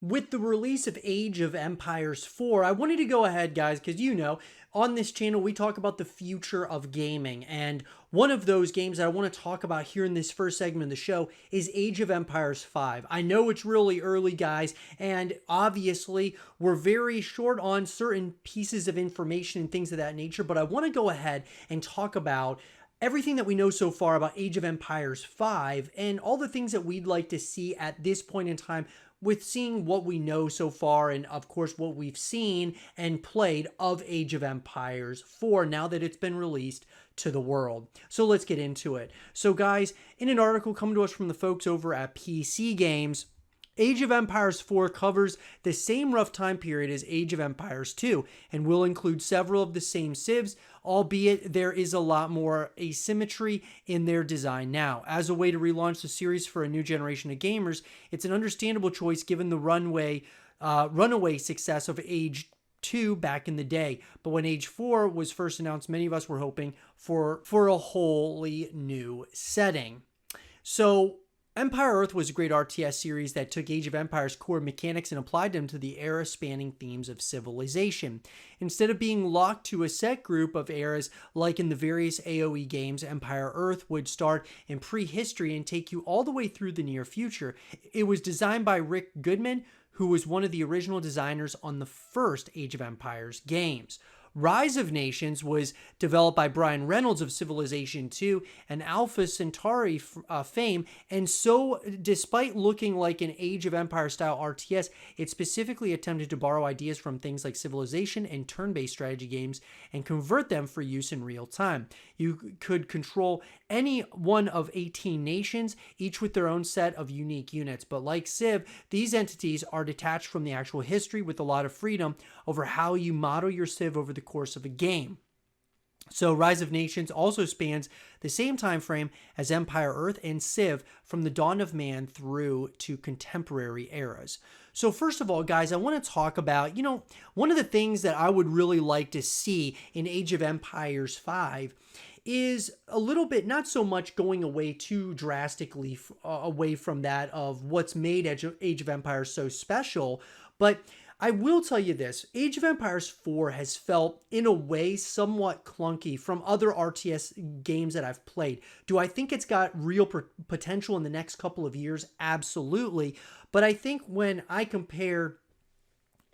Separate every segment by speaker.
Speaker 1: With the release of Age of Empires 4, I wanted to go ahead, guys, because on this channel, we talk about the future of gaming. And one of those games that I want to talk about here in this first segment of the show is Age of Empires 5. I know it's really early, guys, and obviously we're very short on certain pieces of information and things of that nature, but I want to go ahead and talk about everything that we know so far about Age of Empires 5 and all the things that we'd like to see at this point in time with seeing what we know so far and of course what we've seen and played of Age of Empires 4 now that it's been released to the world. So let's get into it. So guys, in an article coming to us from the folks over at PC Games, Age of Empires 4 covers the same rough time period as Age of Empires 2 and will include several of the same civs, albeit there is a lot more asymmetry in their design now. As a way to relaunch the series for a new generation of gamers, it's an understandable choice given the runaway success of Age 2 back in the day. But when Age 4 was first announced, many of us were hoping for a wholly new setting. So Empire Earth was a great RTS series that took Age of Empires' core mechanics and applied them to the era-spanning themes of civilization. Instead of being locked to a set group of eras like in the various AoE games, Empire Earth would start in prehistory and take you all the way through the near future. It was designed by Rick Goodman, who was one of the original designers on the first Age of Empires games. Rise of Nations was developed by Brian Reynolds of Civilization 2 and Alpha Centauri fame, and so despite looking like an Age of Empires style RTS, it specifically attempted to borrow ideas from things like Civilization and turn-based strategy games and convert them for use in real time. You could control any one of 18 nations, each with their own set of unique units, but like Civ, these entities are detached from the actual history with a lot of freedom over how you model your Civ over the course of a game. So Rise of Nations also spans the same time frame as Empire Earth and Civ from the dawn of man through to contemporary eras. So first of all, guys, I want to talk about, one of the things that I would really like to see in Age of Empires 5 is a little bit, not so much going away too drastically away from that of what's made Age of Empires so special, but I will tell you this, Age of Empires 4 has felt, in a way, somewhat clunky from other RTS games that I've played. Do I think it's got real potential in the next couple of years? Absolutely. But I think when I compare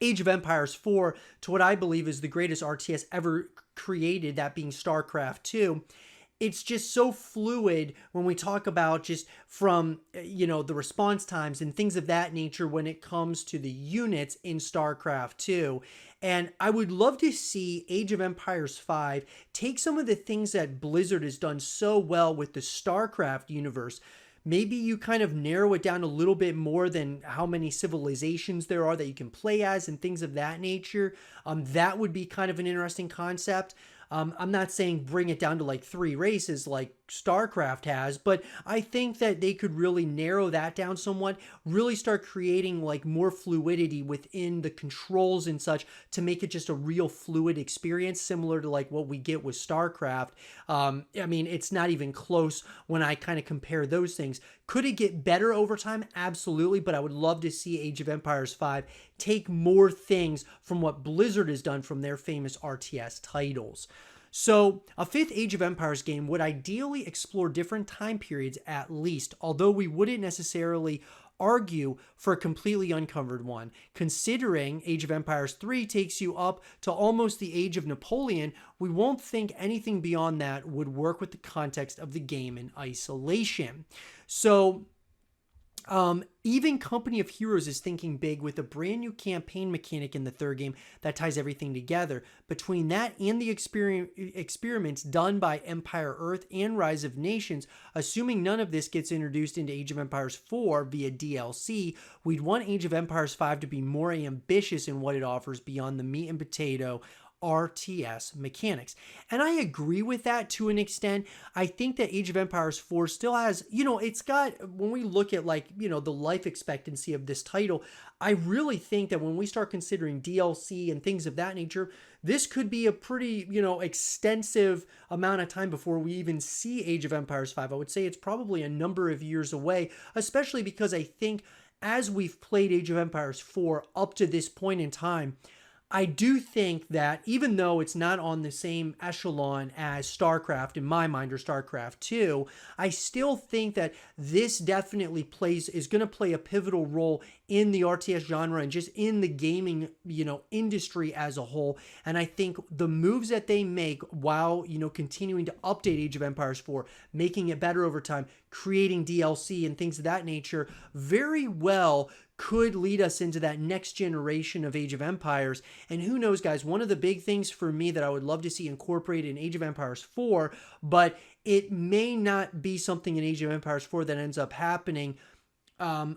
Speaker 1: Age of Empires 4 to what I believe is the greatest RTS ever created, that being StarCraft 2, it's just so fluid when we talk about just from, the response times and things of that nature when it comes to the units in StarCraft 2. And I would love to see Age of Empires 5 take some of the things that Blizzard has done so well with the StarCraft universe. Maybe you kind of narrow it down a little bit more than how many civilizations there are that you can play as and things of that nature. That would be kind of an interesting concept. I'm not saying bring it down to like 3 races like StarCraft has, but I think that they could really narrow that down somewhat, really start creating like more fluidity within the controls and such to make it just a real fluid experience, similar to like what we get with StarCraft. It's not even close when I kind of compare those things. Could it get better over time? Absolutely, but I would love to see Age of Empires 5 take more things from what Blizzard has done from their famous RTS titles. So, a 5th Age of Empires game would ideally explore different time periods at least, although we wouldn't necessarily argue for a completely uncovered one. Considering Age of Empires 3 takes you up to almost the age of Napoleon, we won't think anything beyond that would work with the context of the game in isolation. So, even Company of Heroes is thinking big with a brand new campaign mechanic in the 3rd game that ties everything together. Between that and the experiments done by Empire Earth and Rise of Nations, assuming none of this gets introduced into Age of Empires 4 via DLC, we'd want Age of Empires 5 to be more ambitious in what it offers beyond the meat and potato RTS mechanics. And I agree with that to an extent. I think that Age of Empires 4 still has, it's got, when we look at like, the life expectancy of this title, I really think that when we start considering DLC and things of that nature, this could be a pretty, extensive amount of time before we even see Age of Empires 5. I would say it's probably a number of years away, especially because I think as we've played Age of Empires 4 up to this point in time, I do think that even though it's not on the same echelon as StarCraft in my mind or StarCraft 2, I still think that this definitely is going to play a pivotal role in the RTS genre and just in the gaming, industry as a whole. And I think the moves that they make while, continuing to update Age of Empires 4, making it better over time, creating DLC and things of that nature, very well could lead us into that next generation of Age of Empires. And who knows, guys, one of the big things for me that I would love to see incorporated in Age of Empires 4, but it may not be something in Age of Empires 4 that ends up happening,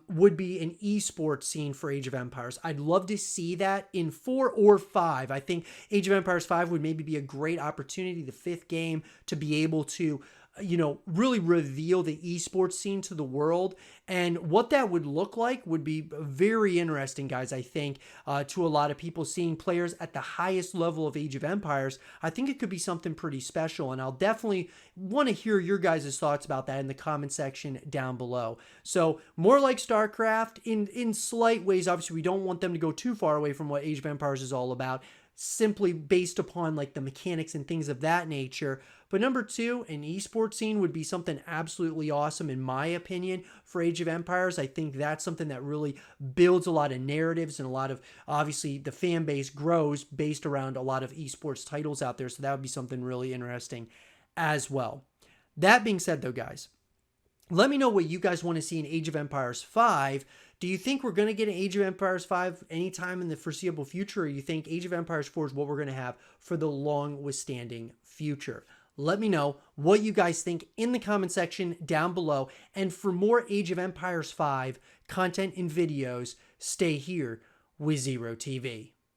Speaker 1: would be an esports scene for Age of Empires. I'd love to see that in 4 or 5. I think Age of Empires 5 would maybe be a great opportunity, the 5th game, to be able to really reveal the esports scene to the world. And what that would look like would be very interesting, guys, I think, to a lot of people seeing players at the highest level of Age of Empires. I think it could be something pretty special, and I'll definitely want to hear your guys' thoughts about that in the comment section down below. So more like StarCraft in slight ways. Obviously, we don't want them to go too far away from what Age of Empires is all about, simply based upon like the mechanics and things of that nature. But number 2, an esports scene would be something absolutely awesome in my opinion for Age of Empires. I think that's something that really builds a lot of narratives, and a lot of, obviously, the fan base grows based around a lot of esports titles out there. So that would be something really interesting as well. That being said though, guys, let me know what you guys want to see in Age of Empires 5. Do you think we're going to get an Age of Empires 5 anytime in the foreseeable future, or you think Age of Empires 4 is what we're going to have for the long withstanding future? Let me know what you guys think in the comment section down below. And for more Age of Empires 5 content and videos, stay here with Zero TV.